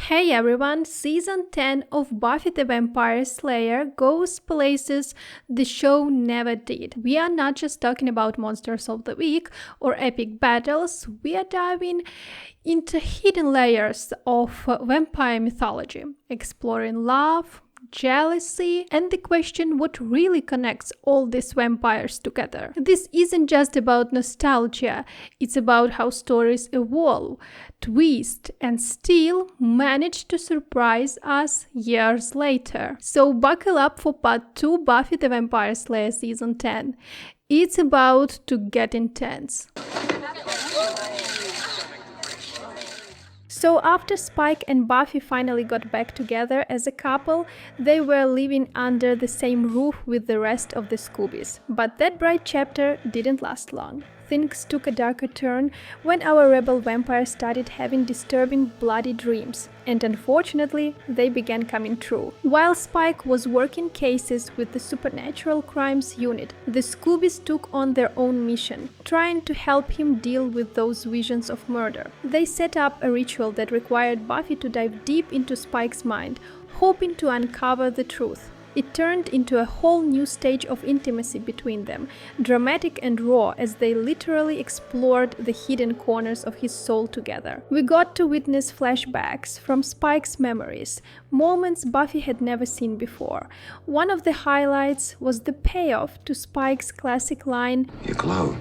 Hey everyone, season 10 of Buffy the Vampire Slayer goes places the show never did. We are not just talking about monsters of the week or epic battles, we are diving into hidden layers of vampire mythology, exploring love, jealousy, and the question what really connects all these vampires together. This isn't just about nostalgia, it's about how stories evolve, twist, and still manage to surprise us years later. So buckle up for part 2 Buffy the Vampire Slayer season 10. It's about to get intense. So after Spike and Buffy finally got back together as a couple, they were living under the same roof with the rest of the Scoobies. But that bright chapter didn't last long. Things took a darker turn when our rebel vampire started having disturbing bloody dreams, and unfortunately, they began coming true. While Spike was working cases with the Supernatural Crimes Unit, the Scoobies took on their own mission, trying to help him deal with those visions of murder. They set up a ritual that required Buffy to dive deep into Spike's mind, hoping to uncover the truth. It turned into a whole new stage of intimacy between them, dramatic and raw as they literally explored the hidden corners of his soul together. We got to witness flashbacks from Spike's memories, moments Buffy had never seen before. One of the highlights was the payoff to Spike's classic line, "You glow."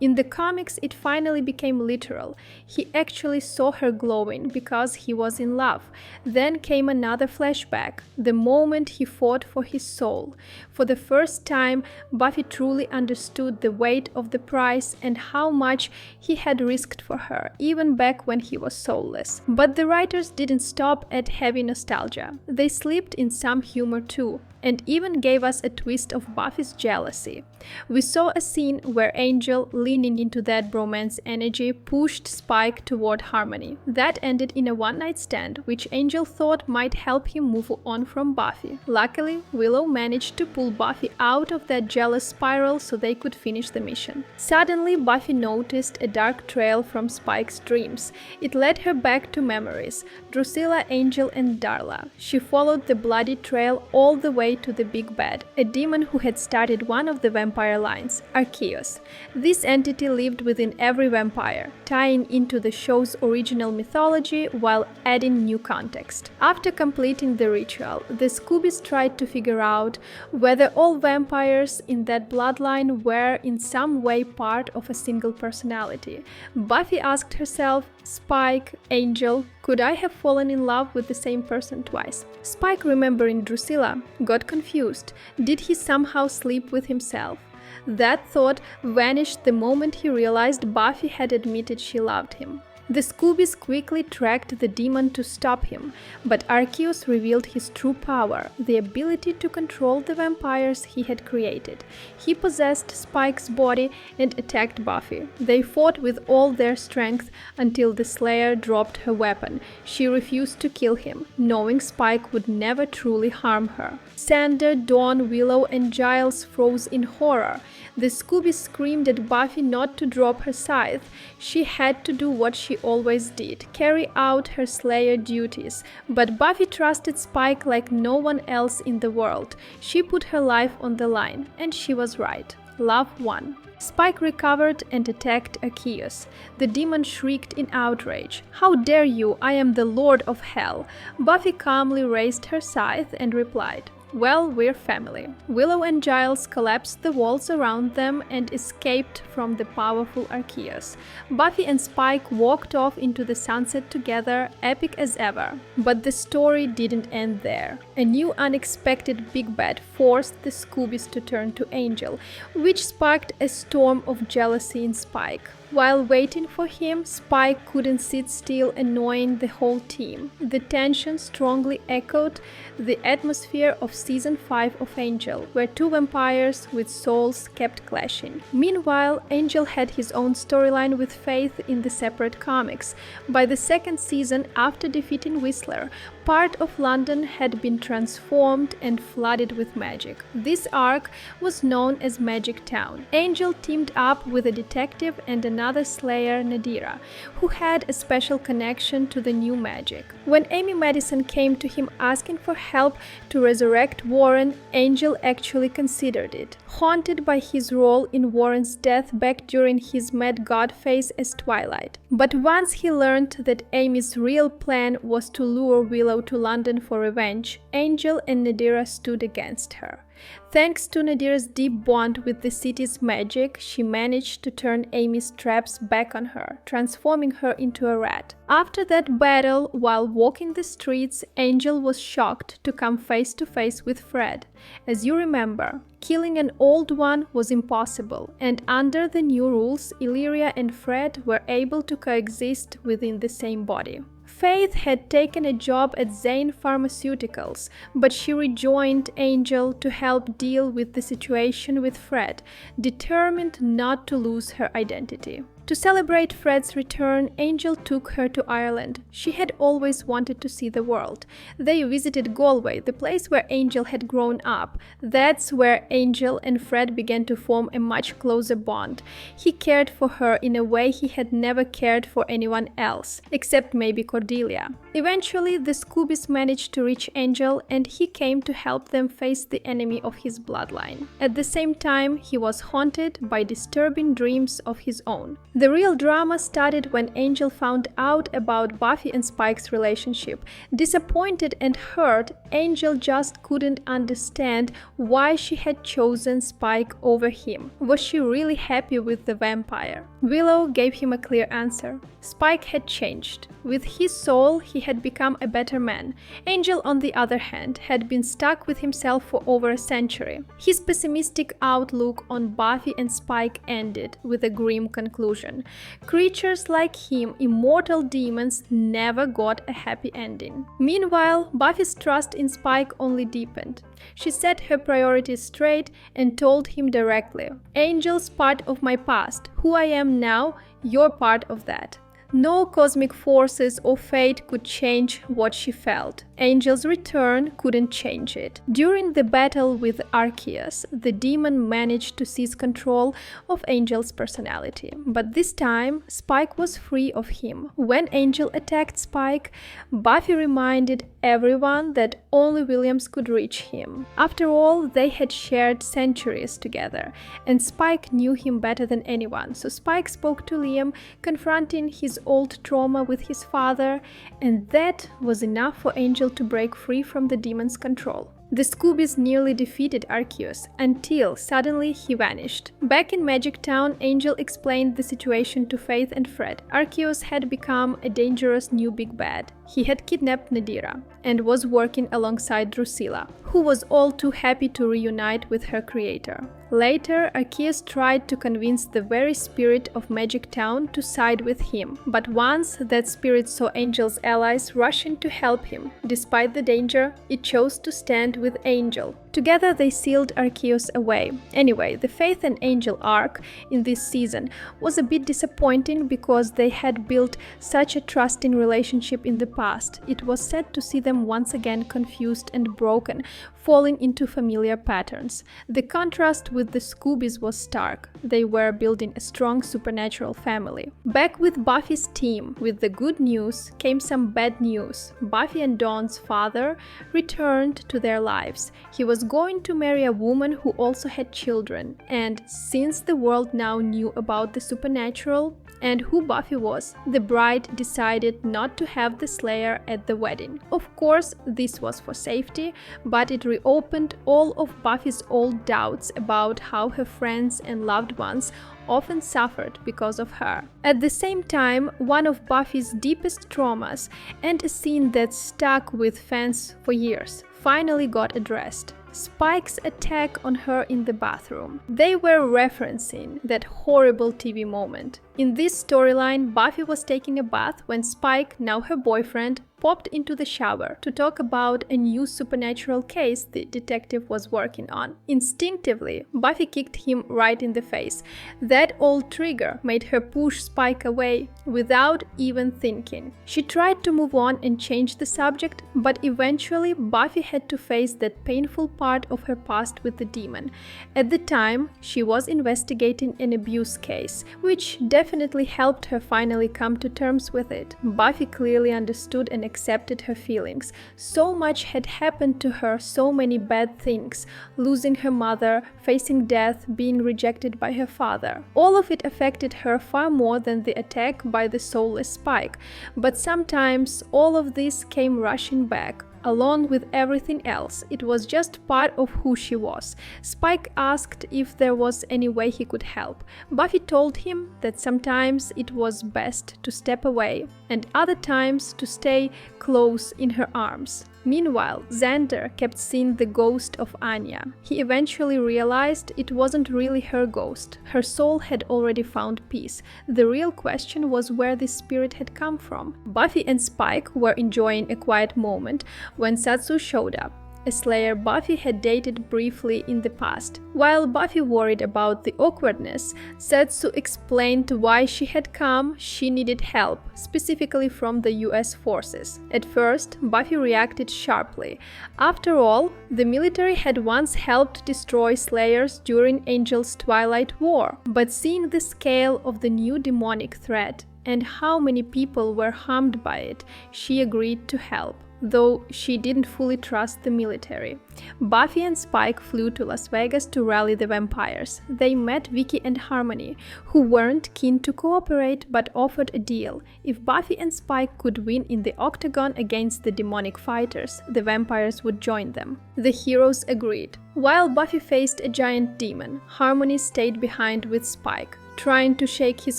In the comics, it finally became literal. He actually saw her glowing because he was in love. Then came another flashback, the moment he fought for his soul. For the first time, Buffy truly understood the weight of the price and how much he had risked for her, even back when he was soulless. But the writers didn't stop at heavy nostalgia. They slipped in some humor too, and even gave us a twist of Buffy's jealousy. We saw a scene where Angel, leaning into that bromance energy, pushed Spike toward Harmony. That ended in a one-night stand, which Angel thought might help him move on from Buffy. Luckily, Willow managed to pull Buffy out of that jealous spiral so they could finish the mission. Suddenly, Buffy noticed a dark trail from Spike's dreams. It led her back to memories, Drusilla, Angel, and Darla. She followed the bloody trail all the way to the Big Bad, a demon who had started one of the vampire lines, Arceus. This entity lived within every vampire, tying into the show's original mythology while adding new context. After completing the ritual, the Scoobies tried to figure out whether all vampires in that bloodline were in some way part of a single personality. Buffy asked herself, Spike, Angel, could I have fallen in love with the same person twice? Spike, remembering Drusilla, got confused. Did he somehow sleep with himself? That thought vanished the moment he realized Buffy had admitted she loved him. The Scoobies quickly tracked the demon to stop him, but Arceus revealed his true power, the ability to control the vampires he had created. He possessed Spike's body and attacked Buffy. They fought with all their strength until the Slayer dropped her weapon. She refused to kill him, knowing Spike would never truly harm her. Xander, Dawn, Willow, and Giles froze in horror. The Scoobies screamed at Buffy not to drop her scythe. She had to do what she always did, carry out her Slayer duties. But Buffy trusted Spike like no one else in the world. She put her life on the line, and she was right. Love won. Spike recovered and attacked Arceus. The demon shrieked in outrage. "How dare you? I am the Lord of Hell." Buffy calmly raised her scythe and replied, "Well, we're family." Willow and Giles collapsed the walls around them and escaped from the powerful Arceus. Buffy and Spike walked off into the sunset together, epic as ever. But the story didn't end there. A new unexpected Big Bad forced the Scoobies to turn to Angel, which sparked a storm of jealousy in Spike. While waiting for him, Spike couldn't sit still, annoying the whole team. The tension strongly echoed the atmosphere of season 5 of Angel, where two vampires with souls kept clashing. Meanwhile, Angel had his own storyline with Faith in the separate comics. By the second season, after defeating Whistler, Part of London had been transformed and flooded with magic. This arc was known as Magic Town. Angel teamed up with a detective and another slayer, Nadira, who had a special connection to the new magic. When Amy Madison came to him asking for help to resurrect Warren, Angel actually considered it, haunted by his role in Warren's death back during his mad god phase as Twilight. But once he learned that Amy's real plan was to lure Willow to London for revenge, Angel and Nadira stood against her. Thanks to Nadira's deep bond with the city's magic, she managed to turn Amy's traps back on her, transforming her into a rat. After that battle, while walking the streets, Angel was shocked to come face to face with Fred. As you remember, killing an old one was impossible, and under the new rules, Illyria and Fred were able to coexist within the same body. Faith had taken a job at Zane Pharmaceuticals, but she rejoined Angel to help deal with the situation with Fred, determined not to lose her identity. To celebrate Fred's return, Angel took her to Ireland. She had always wanted to see the world. They visited Galway, the place where Angel had grown up. That's where Angel and Fred began to form a much closer bond. He cared for her in a way he had never cared for anyone else, except maybe Cordelia. Eventually, the Scoobies managed to reach Angel, and he came to help them face the enemy of his bloodline. At the same time, he was haunted by disturbing dreams of his own. The real drama started when Angel found out about Buffy and Spike's relationship. Disappointed and hurt, Angel just couldn't understand why she had chosen Spike over him. Was she really happy with the vampire? Willow gave him a clear answer. Spike had changed. With his soul, he had become a better man. Angel, on the other hand, had been stuck with himself for over a century. His pessimistic outlook on Buffy and Spike ended with a grim conclusion. Creatures like him, immortal demons, never got a happy ending. Meanwhile, Buffy's trust in Spike only deepened. She set her priorities straight and told him directly, "Angel's part of my past. Who I am now, you're part of that." No cosmic forces or fate could change what she felt. Angel's return couldn't change it. During the battle with Arceus, the demon managed to seize control of Angel's personality. But this time, Spike was free of him. When Angel attacked Spike, Buffy reminded everyone that only Williams could reach him. After all, they had shared centuries together, and Spike knew him better than anyone. So Spike spoke to Liam, confronting his old trauma with his father, and that was enough for Angel to break free from the demon's control. The Scoobies nearly defeated Arceus, until suddenly he vanished. Back in Magic Town, Angel explained the situation to Faith and Fred. Arceus had become a dangerous new big bad. He had kidnapped Nadira and was working alongside Drusilla, who was all too happy to reunite with her creator. Later, Arceus tried to convince the very spirit of Magic Town to side with him, but once that spirit saw Angel's allies rushing to help him, despite the danger, it chose to stand with Angel. Together they sealed Arceus away. Anyway, the Faith and Angel arc in this season was a bit disappointing because they had built such a trusting relationship in the past. It was sad to see them once again confused and broken, falling into familiar patterns. The contrast with the Scoobies was stark. They were building a strong supernatural family. Back with Buffy's team, with the good news came some bad news. Buffy and Dawn's father returned to their lives. He was going to marry a woman who also had children, and since the world now knew about the supernatural and who Buffy was, the bride decided not to have the Slayer at the wedding. Of course, this was for safety, but it reopened all of Buffy's old doubts about how her friends and loved ones often suffered because of her. At the same time, one of Buffy's deepest traumas, and a scene that stuck with fans for years, finally got addressed. Spike's attack on her in the bathroom. They were referencing that horrible TV moment. In this storyline, Buffy was taking a bath when Spike, now her boyfriend, popped into the shower to talk about a new supernatural case the detective was working on. Instinctively, Buffy kicked him right in the face. That old trigger made her push Spike away without even thinking. She tried to move on and change the subject, but eventually Buffy had to face that painful part of her past with the demon. At the time, she was investigating an abuse case, which definitely helped her finally come to terms with it. Buffy clearly understood and accepted her feelings. So much had happened to her, so many bad things: losing her mother, facing death, being rejected by her father. All of it affected her far more than the attack by the soulless Spike, but sometimes all of this came rushing back. Along with everything else, it was just part of who she was. Spike asked if there was any way he could help. Buffy told him that sometimes it was best to step away, and other times to stay close in her arms. Meanwhile, Xander kept seeing the ghost of Anya. He eventually realized it wasn't really her ghost. Her soul had already found peace. The real question was where this spirit had come from. Buffy and Spike were enjoying a quiet moment when Satsu showed up, a Slayer Buffy had dated briefly in the past. While Buffy worried about the awkwardness, Satsu explained why she had come. She needed help, specifically from the US forces. At first, Buffy reacted sharply. After all, the military had once helped destroy Slayers during Angel's Twilight War. But seeing the scale of the new demonic threat and how many people were harmed by it, she agreed to help, though she didn't fully trust the military. Buffy and Spike flew to Las Vegas to rally the vampires. They met Vicky and Harmony, who weren't keen to cooperate but offered a deal. If Buffy and Spike could win in the octagon against the demonic fighters, the vampires would join them. The heroes agreed. While Buffy faced a giant demon, Harmony stayed behind with Spike, trying to shake his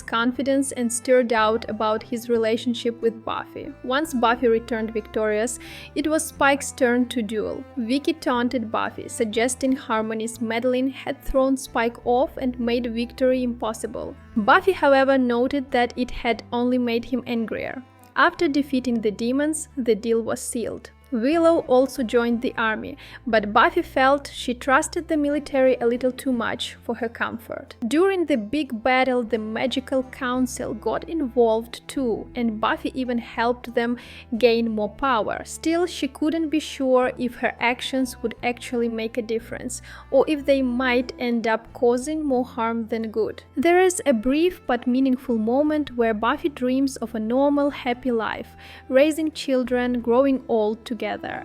confidence and stir doubt about his relationship with Buffy. Once Buffy returned victorious, it was Spike's turn to duel. Vicky taunted Buffy, suggesting Harmony's meddling had thrown Spike off and made victory impossible. Buffy, however, noted that it had only made him angrier. After defeating the demons, the deal was sealed. Willow also joined the army, but Buffy felt she trusted the military a little too much for her comfort. During the big battle, the Magical Council got involved too, and Buffy even helped them gain more power. Still, she couldn't be sure if her actions would actually make a difference, or if they might end up causing more harm than good. There is a brief but meaningful moment where Buffy dreams of a normal, happy life, raising children, growing old together.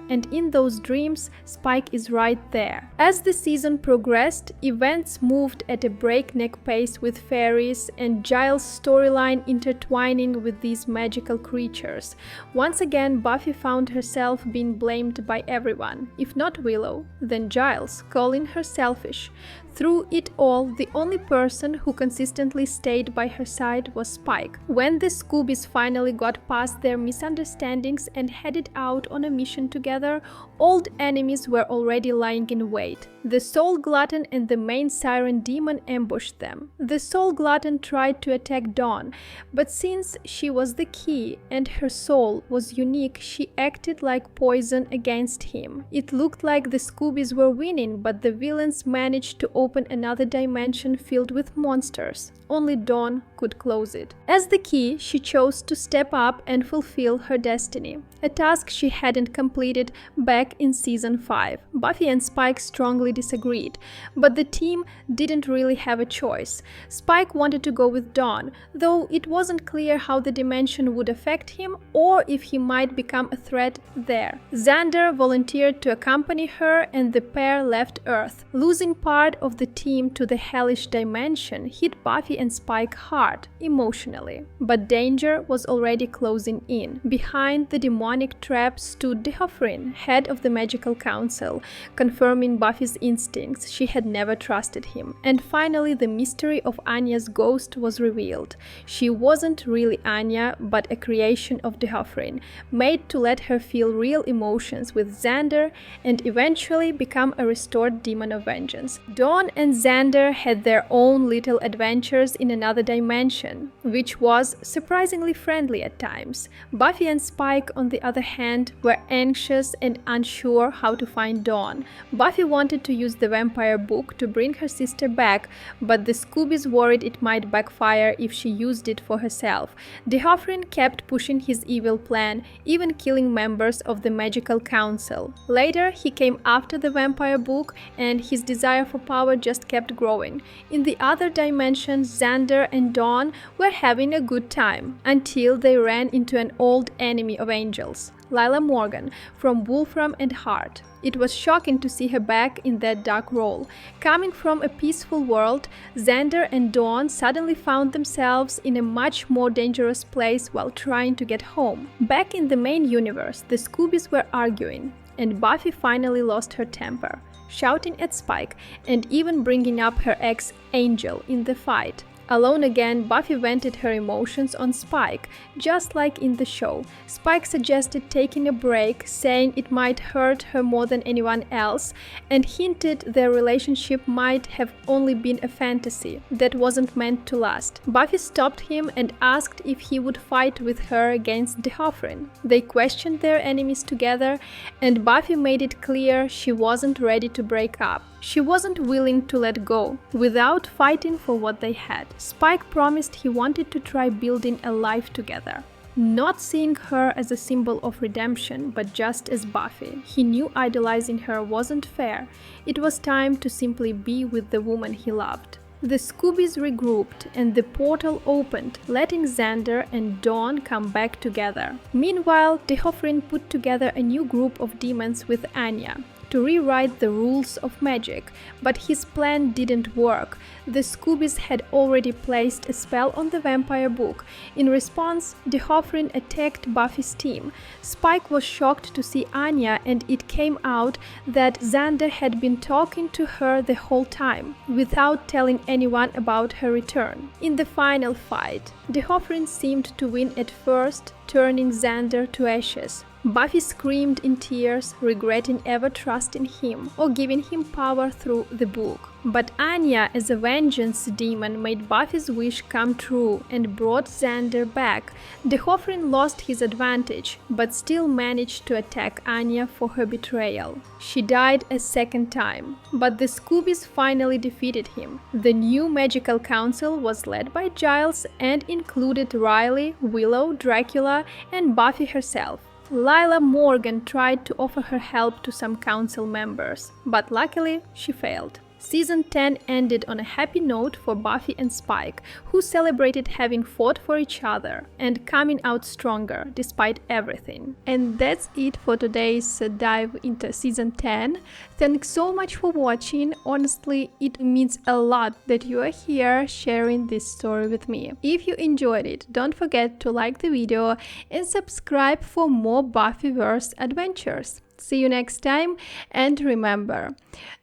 And in those dreams, Spike is right there. As the season progressed, events moved at a breakneck pace, with fairies and Giles' storyline intertwining with these magical creatures. Once again, Buffy found herself being blamed by everyone. If not Willow, then Giles, calling her selfish. Through it all, the only person who consistently stayed by her side was Spike. When the Scoobies finally got past their misunderstandings and headed out on a mission together, old enemies were already lying in wait. The Soul Glutton and the main Siren Demon ambushed them. The Soul Glutton tried to attack Dawn, but since she was the key and her soul was unique, she acted like poison against him. It looked like the Scoobies were winning, but the villains managed to open another dimension filled with monsters. Only Dawn could close it. As the key, she chose to step up and fulfill her destiny, a task she hadn't completed back in season 5. Buffy and Spike strongly disagreed, but the team didn't really have a choice. Spike wanted to go with Dawn, though it wasn't clear how the dimension would affect him or if he might become a threat there. Xander volunteered to accompany her, and the pair left Earth. Losing part of the team to the hellish dimension hit Buffy and Spike hard, emotionally. But danger was already closing in. Behind the demonic trap stood D'Hoffryn, head of the Magical Council, confirming Buffy's instincts. She had never trusted him. And finally, the mystery of Anya's ghost was revealed. She wasn't really Anya, but a creation of D'Hoffryn, made to let her feel real emotions with Xander and eventually become a restored demon of vengeance. Dawn and Xander had their own little adventures in another dimension, which was surprisingly friendly at times. Buffy and Spike, on the other hand, were anxious and unsure how to find Dawn. Buffy wanted to use the vampire book to bring her sister back, but the Scoobies worried it might backfire if she used it for herself. D'Hoffryn kept pushing his evil plan, even killing members of the Magical Council. Later, he came after the vampire book, and his desire for power just kept growing. In the other dimension, Xander and Dawn were having a good time, until they ran into an old enemy of Angels, Lila Morgan from Wolfram and Hart. It was shocking to see her back in that dark role. Coming from a peaceful world, Xander and Dawn suddenly found themselves in a much more dangerous place while trying to get home. Back in the main universe, the Scoobies were arguing, and Buffy finally lost her temper, shouting at Spike and even bringing up her ex, Angel, in the fight. Alone again, Buffy vented her emotions on Spike, just like in the show. Spike suggested taking a break, saying it might hurt her more than anyone else, and hinted their relationship might have only been a fantasy that wasn't meant to last. Buffy stopped him and asked if he would fight with her against D'Hoffryn. They questioned their enemies together, and Buffy made it clear she wasn't ready to break up. She wasn't willing to let go without fighting for what they had. Spike promised he wanted to try building a life together, not seeing her as a symbol of redemption, but just as Buffy. He knew idolizing her wasn't fair. It was time to simply be with the woman he loved. The Scoobies regrouped and the portal opened, letting Xander and Dawn come back together. Meanwhile, D'Hoffryn put together a new group of demons with Anya to rewrite the rules of magic, but his plan didn't work. The Scoobies had already placed a spell on the vampire book. In response, D'Hoffryn attacked Buffy's team. Spike was shocked to see Anya, and it came out that Xander had been talking to her the whole time, without telling anyone about her return. In the final fight, D'Hoffryn seemed to win at first, turning Xander to ashes. Buffy screamed in tears, regretting ever trusting him or giving him power through the book. But Anya, as a vengeance demon, made Buffy's wish come true and brought Xander back. D'Hoffryn lost his advantage, but still managed to attack Anya for her betrayal. She died a second time, but the Scoobies finally defeated him. The new Magical Council was led by Giles and included Riley, Willow, Dracula, and Buffy herself. Lila Morgan tried to offer her help to some council members, but luckily she failed. Season 10 ended on a happy note for Buffy and Spike, who celebrated having fought for each other and coming out stronger despite everything. And that's it for today's dive into Season 10. Thanks so much for watching. Honestly, it means a lot that you are here sharing this story with me. If you enjoyed it, don't forget to like the video and subscribe for more Buffyverse adventures. See you next time, and remember,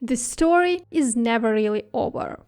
the story is never really over.